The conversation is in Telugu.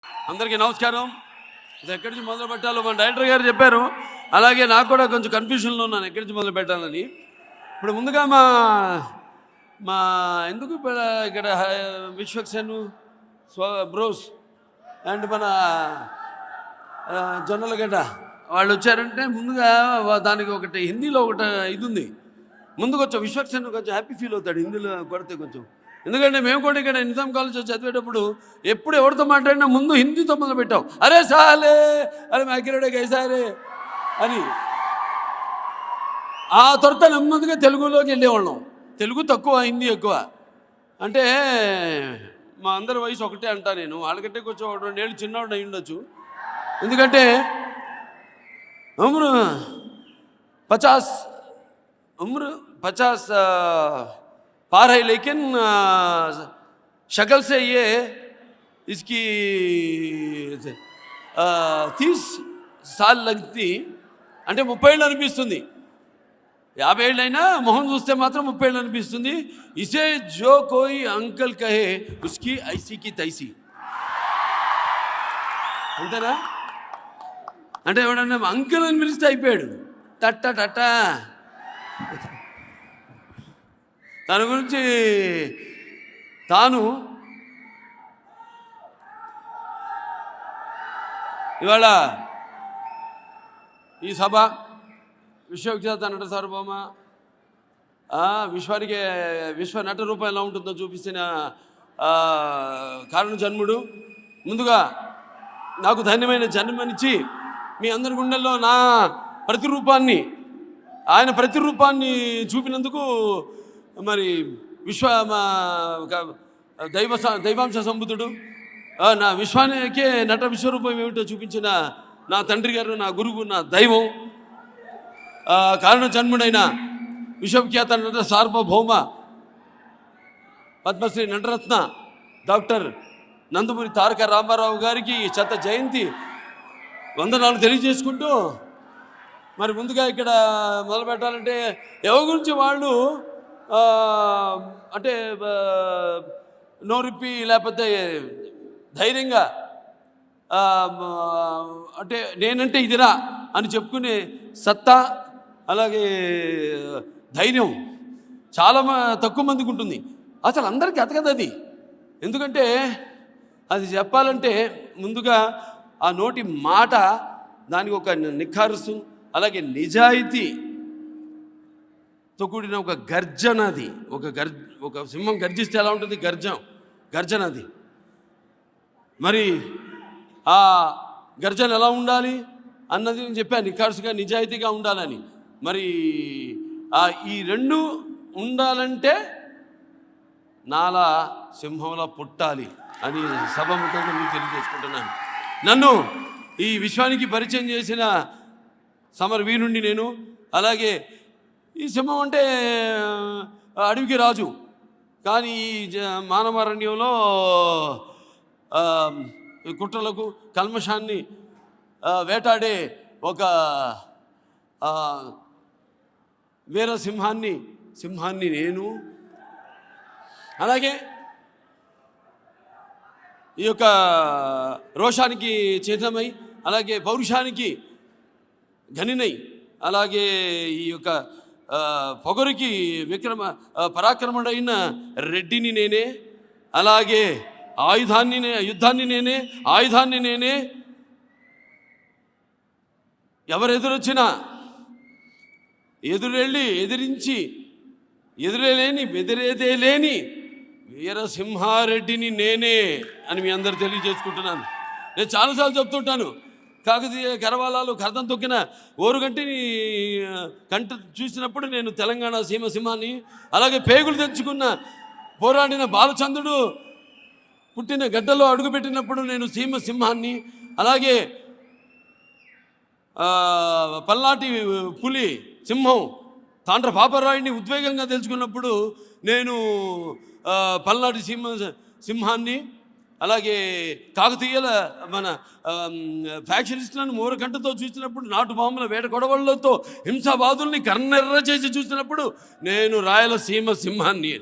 అందరికీ నమస్కారం. ఇది ఎక్కడి నుంచి మొదలు పెట్టాలో మన డైరెక్టర్ గారు చెప్పారు. అలాగే నాకు కూడా కొంచెం కన్ఫ్యూషన్లో ఉన్నాను ఎక్కడి నుంచి మొదలు పెట్టాలని. ఇప్పుడు ముందుగా మా మా ఎందుకు ఇక్కడ విశ్వక్సేను బ్రోస్ అండ్ మన జొన్నలగడ్డ వాళ్ళు వచ్చారంటే ముందుగా దానికి ఒకటి హిందీలో ఒకటి ఇది ఉంది. ముందుకు వచ్చాం విశ్వక్సేను కొంచెం హ్యాపీ ఫీల్ అవుతాడు హిందీలో కొడితే కొంచెం. ఎందుకంటే మేము కూడా ఇక్కడ నిజాం కాలేజ్ చదివేటప్పుడు ఎప్పుడు ఎవరితో మాట్లాడినా ముందు హిందీతో మొదలు పెట్టాం. అరే సాలే అరే మ్యాకిరడే గైసారే అని. ఆ తర్వాత నెమ్మదిగా తెలుగులోకి వెళ్ళేవాళ్ళం. తెలుగు తక్కువ హిందీ ఎక్కువ. అంటే మా అందరి వయసు ఒకటే అంటా నేను. వాళ్ళకంటే కొంచెం 2 ఏళ్ళు చిన్నవాడు అయి ఉండొచ్చు. ఎందుకంటే ఉమ్ర 50 पार है, लेकिन शक्ल से ये इसकी 30 साल लगती. అంటే 30 ఏళ్ళు అనిపిస్తుంది. 50 ఏళ్ళైనా మొహం చూస్తే మాత్రం 30 ఏళ్ళు అనిపిస్తుంది. ఇసే జో కోయి అంకల్ కహే ఉస్కి ఐసీకి తైసీ. అంతేనా? అంటే ఎవడన్నా అంకుల్ అని పిలిస్తే అయిపోయాడు. టట్ట టట్ట. తన గురించి తాను ఇవాళ ఈ సభ విశ్వవిఖ్యాత నట సార్వభౌమ విశ్వానికి విశ్వ నట రూపం ఎలా ఉంటుందో చూపిస్తున్న కారణ జన్ముడు. ముందుగా నాకు ధన్యమైన జన్మనిచ్చి మీ అందరి గుండెల్లో నా ప్రతిరూపాన్ని ఆయన ప్రతిరూపాన్ని చూపినందుకు మరి దైవాంశ సంబుధుడు నా విశ్వానికే నట విశ్వరూపం ఏమిటో చూపించిన నా తండ్రి గారు, నా గురువు, నా దైవం, కారణ జన్ముడైన విశ్వవిఖ్యాత నట సార్వభౌమ పద్మశ్రీ నటరత్న డాక్టర్ నందమూరి తారక రామారావు గారికి శత జయంతి వందనాలు తెలియజేసుకుంటూ మరి ముందుగా ఇక్కడ మొదలు పెట్టాలంటే ఎవరి గురించి వాళ్ళు అంటే నోరిప్పి లేకపోతే ధైర్యంగా అంటే నేనంటే ఇదిరా అని చెప్పుకునే సత్తా అలాగే ధైర్యం చాలా తక్కువ మందికి ఉంటుంది. అసలు అందరికీ అతకదు అది. ఎందుకంటే అది చెప్పాలంటే ముందుగా ఆ నోటి మాట దానికి ఒక నిఖారుసు అలాగే నిజాయితీతో కూడిన ఒక గర్జన. అది ఒక సింహం గర్జిస్తే ఎలా ఉంటుంది గర్జన అది. మరి ఆ గర్జన ఎలా ఉండాలి అన్నది నేను చెప్పాను. నిఖారుసుగా నిజాయితీగా ఉండాలని. మరి ఈ రెండు ఉండాలంటే నాలా సింహంలా పుట్టాలి అని సభాముఖంగా మీకు తెలియజేసుకుంటున్నాను. నన్ను ఈ విశ్వానికి పరిచయం చేసిన సమరవీరుణ్ణి నేను. అలాగే ఈ సింహం అంటే అడవికి రాజు, కానీ ఈ మానవారణ్యంలో కుట్రలకు కల్మషాన్ని వేటాడే ఒక వీర సింహాన్ని నేను. అలాగే ఈ యొక్క రోషానికి చిహ్నమై అలాగే పౌరుషానికి ఘనినై అలాగే ఈ యొక్క పొగరుకి పరాక్రముడైన రెడ్డిని నేనే. అలాగే యుద్ధాన్ని నేనే, ఆయుధాన్ని నేనే. ఎవరు ఎదురొచ్చినా ఎదిరించి బెదిరేదే లేని వీరసింహారెడ్డిని నేనే అని మీ అందరు తెలియజేసుకుంటున్నాను. నేను చాలాసార్లు చెప్తుంటాను. కాకతీయ కరవాలాలు కరదం తొక్కిన ఓరుగంటిని కంట చూసినప్పుడు నేను తెలంగాణ సింహాన్ని, అలాగే పేగులు తెంచుకున్న పోరాడిన బాలచంద్రుడు పుట్టిన గడ్డలో అడుగుపెట్టినప్పుడు నేను సింహాన్ని, అలాగే పల్నాటి పులి సింహం తాండ్ర పాపరాయుడిని ఉద్వేగంగా తెలుసుకున్నప్పుడు నేను పల్నాటి సింహాన్ని, అలాగే కాకతీయుల మన ఫ్యాక్షనిస్టులను మూరకంటతో చూసినప్పుడు, నాటు బాంబుల వేట కొడవళ్లతో హింసాబాదుల్ని కర్నెర్ర చేసి చూసినప్పుడు నేను రాయలసీమ సింహాన్ని.